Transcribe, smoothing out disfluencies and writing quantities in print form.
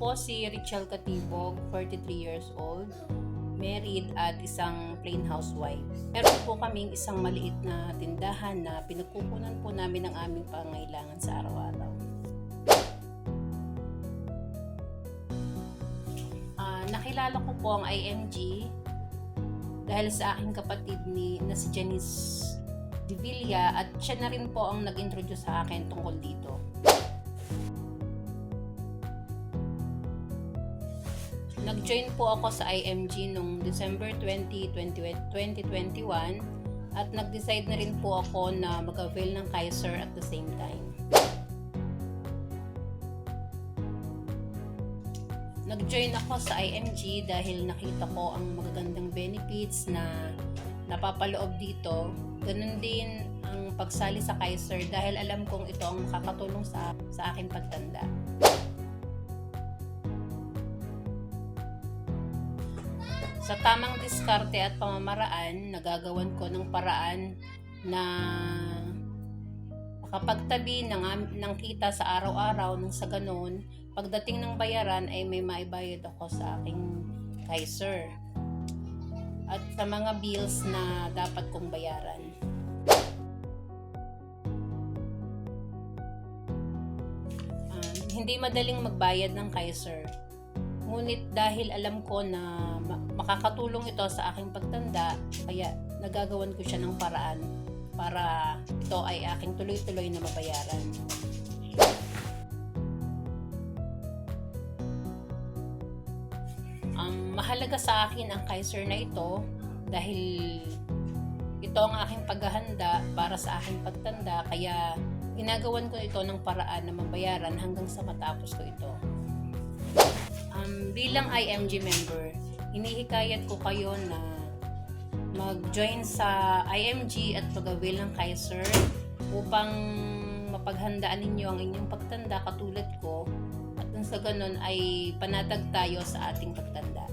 po si Richel Katibog, 43 years old, married at isang plain housewife. Meron po kaming isang maliit na tindahan na pinagkukunan po namin ang aming pangangailangan sa araw-araw. Nakilala ko po ang IMG dahil sa aking kapatid na si Janice Divilla at siya na rin po ang nag-introduce sa akin tungkol dito. Nag-join po ako sa IMG noong December 20, 2021 at nag-decide na rin po ako na mag-avail ng Kaiser at the same time. Nag-join ako sa IMG dahil nakita ko ang magagandang benefits na napapaloob dito. Ganun din ang pagsali sa Kaiser dahil alam kong ito ang makakatulong sa aking pagtanda. Sa tamang diskarte at pamamaraan, nagagawan ko ng paraan na makapagtabi ng kita sa araw-araw nang sa ganun, pagdating ng bayaran ay may maibayad ako sa aking Kaiser at sa mga bills na dapat kong bayaran. Hindi madaling magbayad ng Kaiser. Ngunit dahil alam ko na makakatulong ito sa aking pagtanda, kaya nagagawan ko siya ng paraan para ito ay aking tuloy-tuloy na mabayaran. Mahalaga sa akin ang Kaiser na ito dahil ito ang aking paghahanda para sa aking pagtanda, kaya ginagawan ko ito ng paraan na mabayaran hanggang sa matapos ko ito. Bilang IMG member, hinihikayat ko kayo na mag-join sa IMG at mag-avail ng Kaiser upang mapaghandaan ninyo ang inyong pagtanda katulad ko at sa ganun ay panatag tayo sa ating pagtanda.